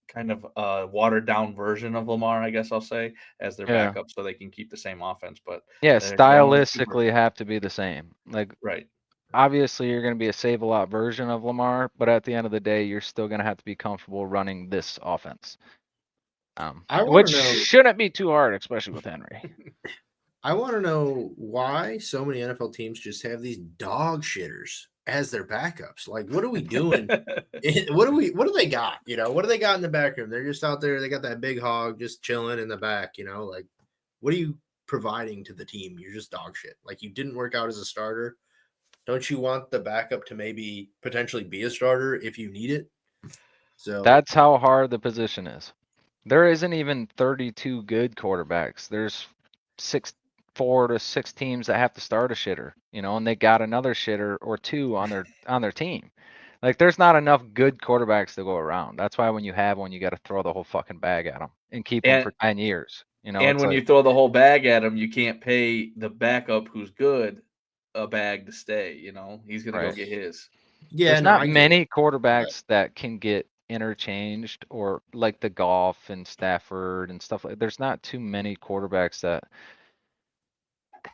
kind of a watered down version of Lamar, I guess I'll say, as their Yeah. backup, so they can keep the same offense. But Yeah, they're going with Cooper. stylistically have to be the same. Like Right. obviously you're gonna be a save a lot version of Lamar, but at the end of the day, you're still gonna have to be comfortable running this offense. I want Which to know. shouldn't be too hard, especially with Henry. I want to know why so many NFL teams just have these dog shitters as their backups. Like, what are we doing? What do they got? What do they got in the back room? They're just out there. They got that big hog just chilling in the back. Like, what are you providing to the team? You're just dog shit. Like, you didn't work out as a starter. Don't you want the backup to maybe potentially be a starter if you need it? So That's how hard the position is. There isn't even 32 good quarterbacks. There's 4 to 6 teams that have to start a shitter, and they got another shitter or two on their team. Like, there's not enough good quarterbacks to go around. That's why when you have one, you got to throw the whole fucking bag at them and keep them And for 10 years. and It's when like, you throw the whole bag at him, you can't pay the backup who's good a bag to stay. He's gonna go right. get his. yeah, There's no, not I get it. many quarterbacks that can get interchanged, or like the Goff and Stafford and stuff like. There's not too many quarterbacks that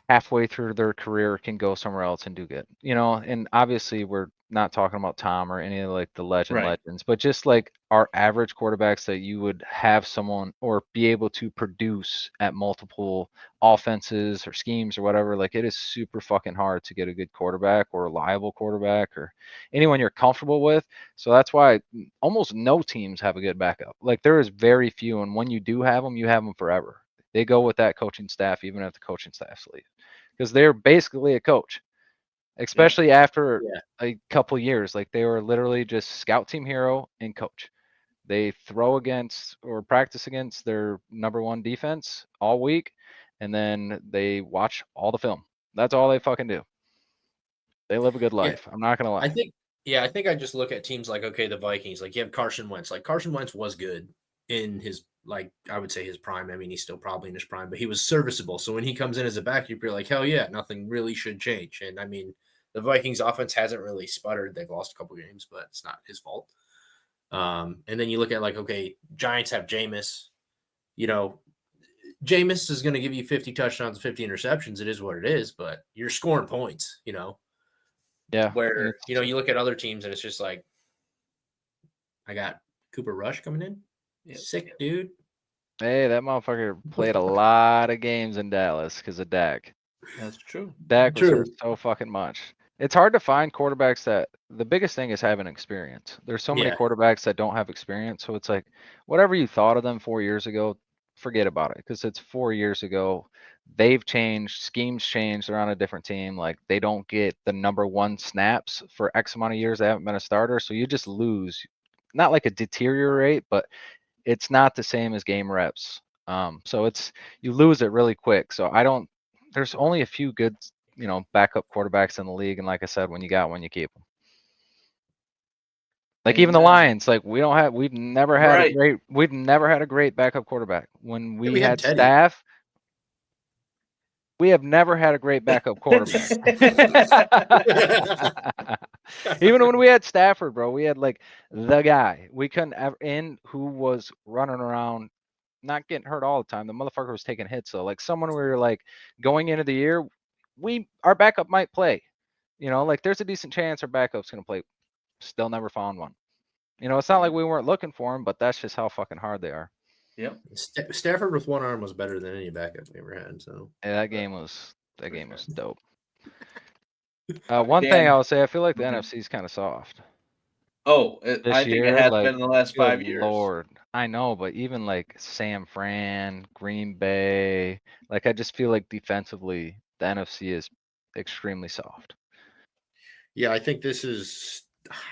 halfway through their career can go somewhere else and do good. And obviously we're not talking about Tom or any of like the Right. legends, but just like our average quarterbacks that you would have someone or be able to produce at multiple offenses or schemes or whatever. Like, it is super fucking hard to get a good quarterback or a reliable quarterback or anyone you're comfortable with. So that's why almost no teams have a good backup. Like, there is very few, and when you do have them, you have them forever. They go with that coaching staff, even if the coaching staff's leave, because they're basically a coach, especially after Yeah. a couple years. Like, they were literally just scout team hero and coach. They throw against or practice against their number one defense all week, and then they watch all the film. That's all they fucking do. They live a good Yeah. life. I'm not gonna lie. I think I just look at teams like, okay, the Vikings, like you have Carson Wentz. Like, Carson Wentz was good in his, like, I would say his prime. I mean, he's still probably in his prime, but he was serviceable. So when he comes in as a backup, you're like, hell yeah, nothing really should change. And I mean, the Vikings offense hasn't really sputtered. They've lost a couple games, but it's not his fault. And then you look at, like, okay, Giants have Jameis. Jameis is going to give you 50 touchdowns and 50 interceptions. It is what it is, but you're scoring points, Yeah. where, you look at other teams and it's just like, I got Cooper Rush coming in. Yep. Sick dude. Hey, that motherfucker played a lot of games in Dallas because of Dak. That's true. Dak was True. hurt so fucking much. It's hard to find quarterbacks that the biggest thing is having experience. There's so many Yeah. quarterbacks that don't have experience. So it's like, whatever you thought of them 4 years ago, forget about it, because it's 4 years ago. They've changed, schemes changed, they're on a different team. Like, they don't get the number one snaps for X amount of years. They haven't been a starter. So you just lose, not like a deteriorate, but it's not the same as game reps. So you lose it really quick. So there's only a few good, backup quarterbacks in the league. And like I said, when you got one, you keep them. Like, even the Amen. Lions, like we've never had Right. a great backup quarterback. When Yeah, we had Teddy. Staff, we have never had a great backup quarterback. Even when we had Stafford, bro, we had like the guy we couldn't ever who was running around, not getting hurt all the time. The motherfucker was taking hits though. Like, someone we were like going into the year, our backup might play. Like, there's a decent chance our backup's gonna play. Still never found one. It's not like we weren't looking for him, but that's just how fucking hard they are. Yep. Stafford with one arm was better than any backup we ever had. So Yeah, that game was dope. One thing I will say, I feel like the NFC is kind of soft Oh, this I think it year. has Like, been in the last good 5 years. Lord, I know, but even like San Fran, Green Bay, like, I just feel like defensively the NFC is extremely soft. yeah, I think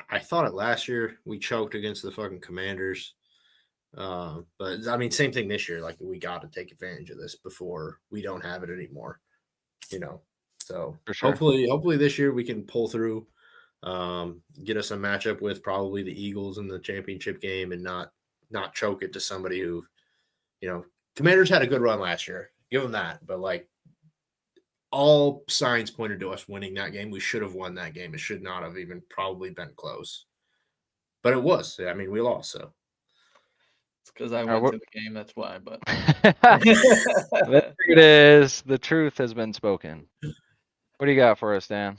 I thought it last year. We choked against the fucking Commanders. But I mean, same thing this year. Like, we got to take advantage of this before we don't have it anymore. So For sure. hopefully this year we can pull through, get us a matchup with probably the Eagles in the championship game, and not choke it to somebody who, Commanders had a good run last year. Give them that, but like, all signs pointed to us winning that game. We should have won that game. It should not have even probably been close, but it was. I mean, we lost. So It's because I went to the game. That's why. But there it is. The truth has been spoken. What do you got for us, Dan?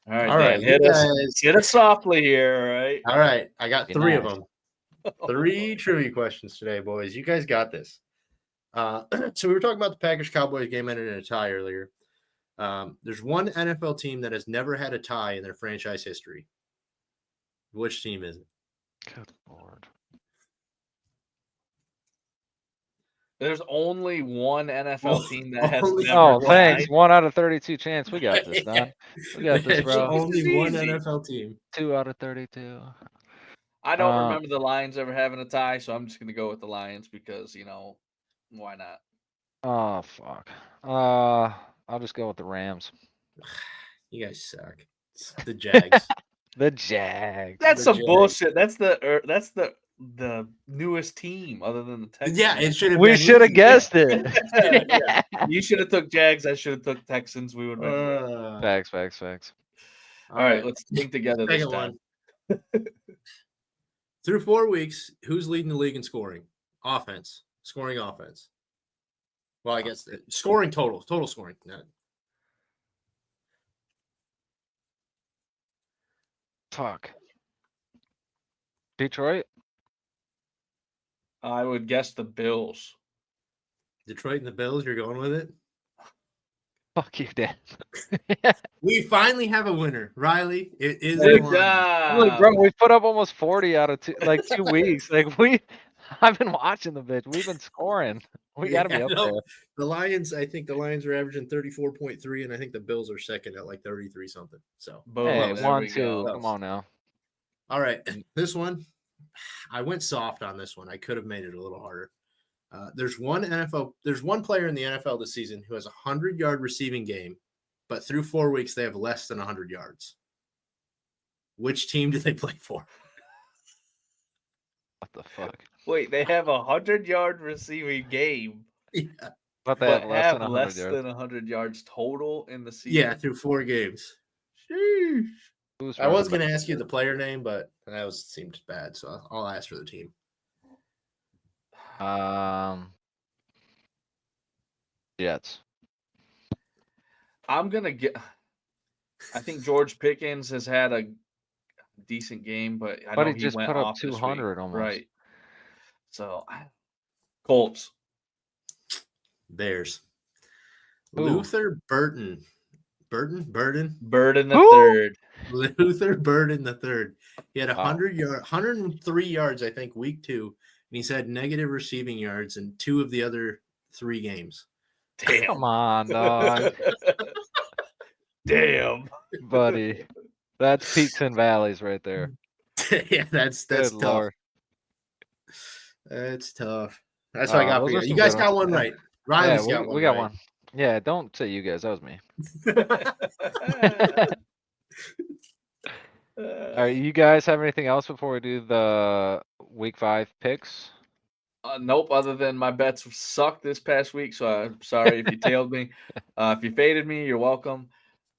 All right, All right, Dan, you hit us softly here. All right. all right, I got Be three nice. of them. 3 trivia questions today, boys. You guys got this. So we were talking about the Packers-Cowboys game ended in a tie earlier. There's one NFL team that has never had a tie in their franchise history. Which team is it? Good Lord. There's only one NFL team that has Only never Oh, one. thanks. tied. 1 out of 32 chance. We got this, Don. We got this, There's bro. only This is one easy. NFL team. 2 out of 32. I don't remember the Lions ever having a tie, so I'm just gonna go with the Lions because why not? Oh, fuck. I'll just go with the Rams. You guys suck. It's the Jags. The Jags. That's The some Jags. bullshit. That's the newest team other than the Texans. Yeah, it should have We been. should have easy. guessed it. Yeah. You should have took Jags. I should have took Texans. We would have been good. Facts. All right, let's think together this Second time. one. Through 4 weeks, who's leading the league in scoring? Offense. Scoring offense. Well, I guess scoring total scoring. No. Fuck. Detroit? I would guess the Bills. Detroit and the Bills, you're going with it? Fuck you, Dan. We finally have a winner, Riley. It is Good the Lions. I'm like, job. bro, we put up almost 40 out of 2 weeks. I've been watching the bitch. We've been scoring. We got to be up there. The Lions, I think the Lions are averaging 34.3, and I think the Bills are second at like 33 something. So, Boom. Hey, There 1, we 2. go. Come on now. all right. This one, I went soft on this one. I could have made it a little harder. There's one player in the NFL this season who has a 100-yard receiving game, but through 4 weeks, they have less than 100 yards. Which team do they play for? What the fuck? Wait, they have 100-yard receiving game, Yeah, But they but have less have than 100 yards. less than 100 yards total in the season. yeah, through 4 games. Sheesh. Who's I was running going to back? ask you the player name, but that seemed bad, so I'll ask for the team. Jets. I'm gonna get. I think George Pickens has had a decent game, but I But know he just went put up off this week. 200 almost. Right. So, Colts. Bears. Who? Luther Burden. Burden? Burden the Who? third. Luther Burden the third. He had Wow. 103 yards, I think, week 2, and he's had negative receiving yards in 2 of the other 3 games. Damn. Come on, dog. Damn. Buddy. That's peaks and valleys right there. Yeah, that's Good tough. Lord. That's tough. That's what I got Those for you. are You some guys good got ones. one right. Yeah, Riley's got one. we got right. one. Yeah, don't say you guys. That was me. All right, you guys have anything else before we do the week 5 picks? Nope, other than my bets sucked this past week, so I'm sorry if you tailed me. If you faded me, you're welcome.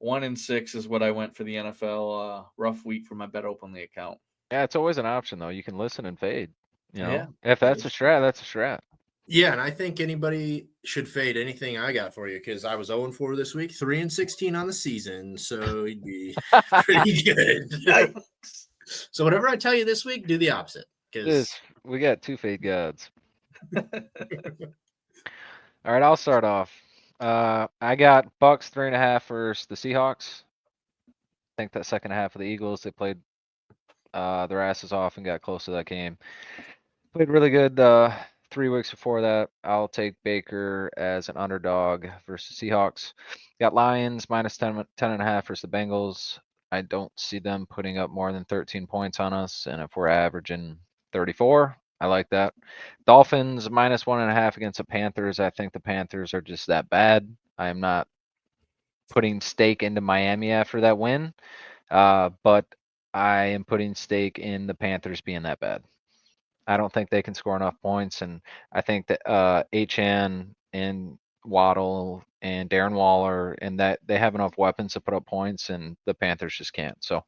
1-6 is what I went for the NFL. Rough week for my bet openly account. Yeah, it's always an option though. You can listen and fade. You know, Yeah. if that's a strat, that's a strat. Yeah, and I think anybody should fade anything I got for you because I was 0-4 this week, 3-16 on the season, so you'd be pretty good. So whatever I tell you this week, do the opposite. Because We got 2 fade gods. All right, I'll start off. I got Bucks 3.5 versus the Seahawks. I think that second half of the Eagles, they played their asses off and got close to that game. Played really good 3 weeks before that. I'll take Baker as an underdog versus Seahawks. Got Lions minus 10.5 versus the Bengals. I don't see them putting up more than 13 points on us. And if we're averaging 34, I like that. Dolphins minus 1.5 against the Panthers. I think the Panthers are just that bad. I am not putting stake into Miami after that win. But I am putting stake in the Panthers being that bad. I don't think they can score enough points, and I think that HN and Waddle and Darren Waller and that they have enough weapons to put up points, and the Panthers just can't. So,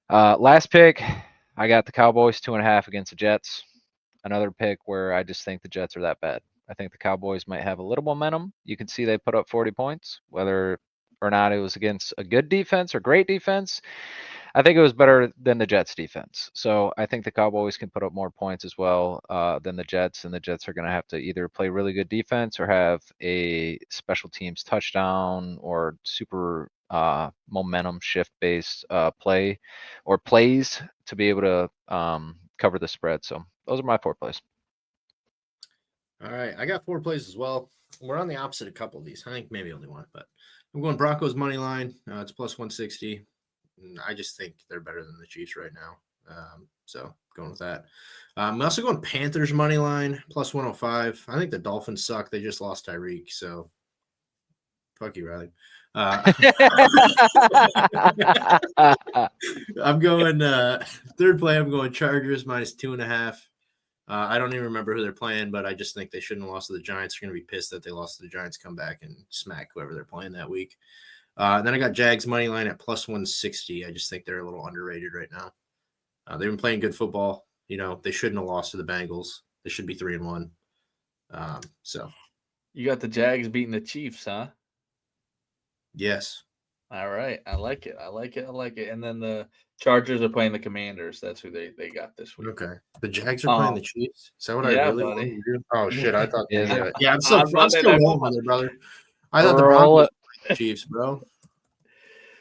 last pick, I got the Cowboys 2.5 against the Jets. Another pick where I just think the Jets are that bad. I think the Cowboys might have a little momentum. You can see they put up 40 points, whether or not it was against a good defense or great defense. I think it was better than the Jets defense. So I think the Cowboys can put up more points as well than the Jets, and the Jets are going to have to either play really good defense or have a special teams touchdown or super momentum shift based play or plays to be able to cover the spread. So those are my 4 plays. All right, I got 4 plays as well. We're on the opposite a couple of these. I think maybe only one, but I'm going Broncos money line. It's plus 160. I just think they're better than the Chiefs right now. So going with that. I'm also going Panthers money line plus 105. I think the Dolphins suck. They just lost Tyreek. So fuck you, Riley. I'm going third play. I'm going Chargers minus 2.5. I don't even remember who they're playing, but I just think they shouldn't have lost to the Giants. They're going to be pissed that they lost to the Giants, come back and smack whoever they're playing that week. Then I got Jags money line at plus 160. I just think they're a little underrated right now. They've been playing good football. They shouldn't have lost to the Bengals. They should be 3-1. So You got the Jags beating the Chiefs, huh? yes. All right. I like it. I like it. I like it. And then the Chargers are playing the Commanders. That's who they got this week. Okay. The Jags are playing the Chiefs. Is that what I yeah, really buddy. wanted to do? Oh shit! I thought. Is it? Yeah, I'm still rolling with it, brother. I thought the Roll Broncos were the Chiefs, bro.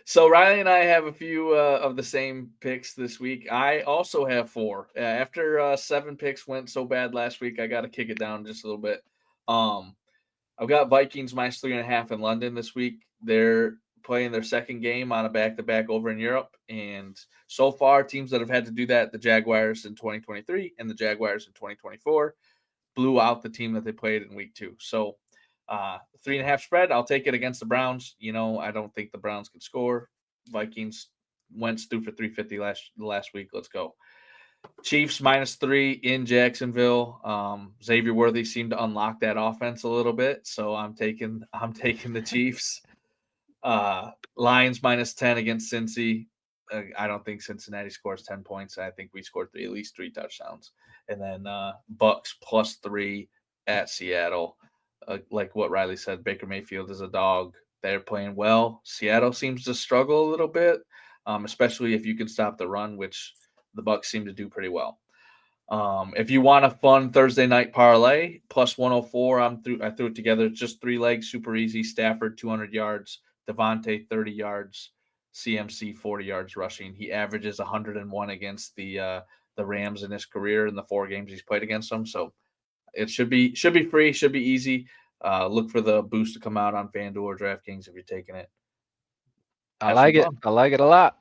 So Riley and I have a few of the same picks this week. I also have 4. After 7 picks went so bad last week, I got to kick it down just a little bit. I've got Vikings minus 3.5 in London this week. They're playing their second game on a back-to-back over in Europe. And so far, teams that have had to do that, the Jaguars in 2023 and the Jaguars in 2024, blew out the team that they played in week 2. So 3.5 spread, I'll take it against the Browns. I don't think the Browns can score. Vikings went through for 350 last week. Let's go. Chiefs minus 3 in Jacksonville. Xavier Worthy seemed to unlock that offense a little bit, so I'm taking the Chiefs. Lions minus 10 against Cincy. I don't think Cincinnati scores 10 points. I think we scored at least 3 touchdowns. And then Bucks plus 3 at Seattle. Like what Riley said, Baker Mayfield is a dog. They're playing well. Seattle seems to struggle a little bit, especially if you can stop the run, which the Bucks seem to do pretty well. If you want a fun Thursday night parlay, plus 104, I threw it together. It's just 3 legs, super easy. Stafford 200 yards, Devontae 30 yards, CMC 40 yards rushing. He averages 101 against the Rams in his career in the 4 games he's played against them. So it should be free, should be easy. Look for the boost to come out on FanDuel or DraftKings if you're taking it. I like it. I like it a lot.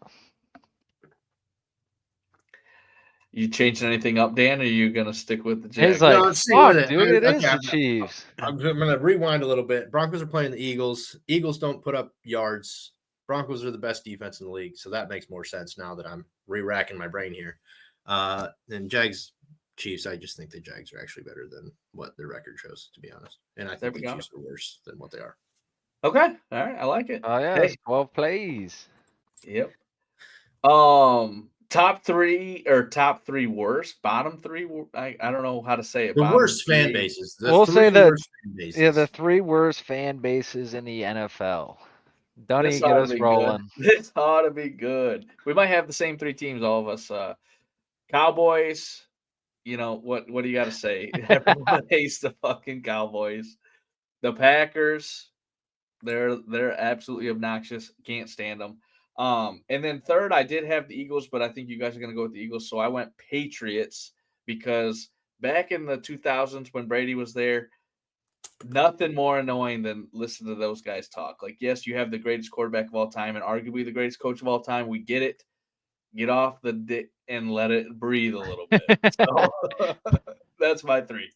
You changing anything up, Dan, or are you going to stick with the Jags? He's like, No, let's see fuck, with it. dude, it is Okay, the Chiefs. I'm going to rewind a little bit. Broncos are playing the Eagles. Eagles don't put up yards. Broncos are the best defense in the league, so that makes more sense now that I'm re-racking my brain here. And Jags, Chiefs, I just think the Jags are actually better than what their record shows, to be honest. And I think the Chiefs are worse than what they are. Okay. All right. I like it. Oh, yeah. Hey. 12 plays. Yep. Top 3 or top 3 worst, bottom 3. I don't know how to say it. The worst fan bases. We'll say that. Yeah, the 3 worst fan bases in the NFL. Dunny, get us rolling. This ought to be good. We might have the same 3 teams, all of us. Cowboys. What do you got to say? Everyone hates the fucking Cowboys. The Packers. They're absolutely obnoxious. Can't stand them. And then third, I did have the Eagles, but I think you guys are going to go with the Eagles. So I went Patriots because back in the 2000s when Brady was there, nothing more annoying than listen to those guys talk. Like, yes, you have the greatest quarterback of all time and arguably the greatest coach of all time. We get it. Get off the dick and let it breathe a little bit. So that's my 3.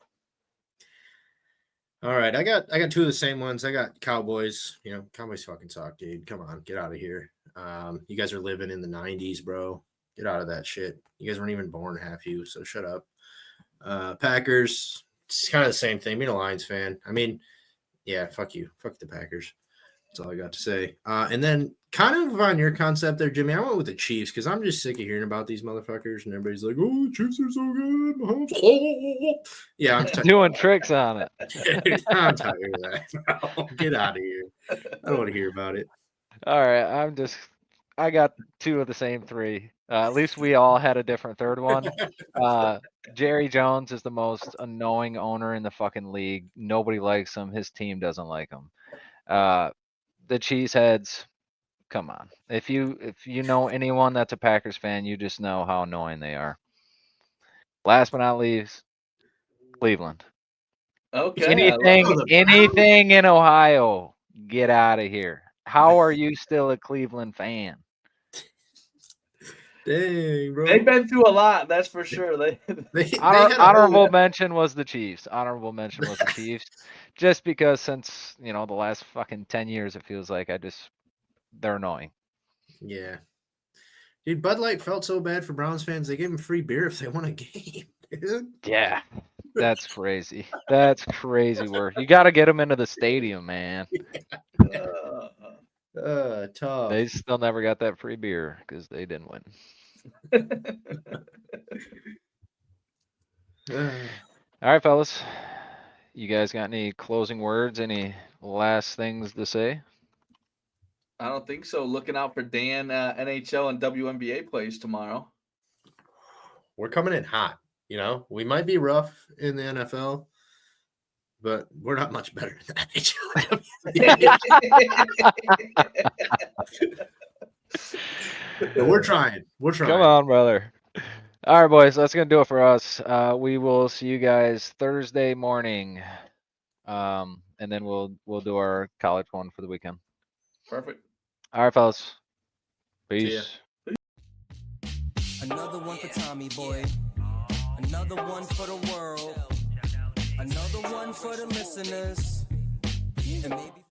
All right, I got 2 of the same ones. I got Cowboys. Cowboys fucking suck, dude. Come on, get out of here. You guys are living in the 90s, bro. Get out of that shit. You guys weren't even born, half you, so shut up. Packers, it's kind of the same thing. Being a Lions fan. I mean, yeah, fuck you. Fuck the Packers. That's all I got to say. And then kind of on your concept there, Jimmy, I went with the Chiefs because I'm just sick of hearing about these motherfuckers and everybody's like, oh, the Chiefs are so good. Yeah, I'm doing tricks on it. Dude, I'm tired of that. Get out of here. I don't want to hear about it. All right, I got 2 of the same 3. At least we all had a different third one. Jerry Jones is the most annoying owner in the fucking league. Nobody likes him. His team doesn't like him. The Cheeseheads, come on. If you know anyone that's a Packers fan, you just know how annoying they are. Last but not least, Cleveland. Okay. I love it. Anything in Ohio, get out of here. How are you still a Cleveland fan? Dang, bro. They've been through a lot, that's for sure. They had a Honorable mention was the Chiefs. Honorable mention was the Chiefs. Just because since, the last fucking 10 years, it feels like they're annoying. Yeah. Dude, Bud Light felt so bad for Browns fans. They gave them free beer if they won a game, dude. Yeah. That's crazy. That's crazy work. You got to get them into the stadium, man. Tough. They still never got that free beer because they didn't win. All right, fellas. You guys got any closing words? Any last things to say? I don't think so. Looking out for Dan NHL and WNBA plays tomorrow. We're coming in hot. We might be rough in the NFL, but we're not much better than the NHL. We're trying. Come on, brother. All right, boys. That's going to do it for us. We will see you guys Thursday morning. And then we'll do our college one for the weekend. Perfect. All right, fellas. Peace. Another one for Tommy boy. Another one for the world. Another one for the listeners. And maybe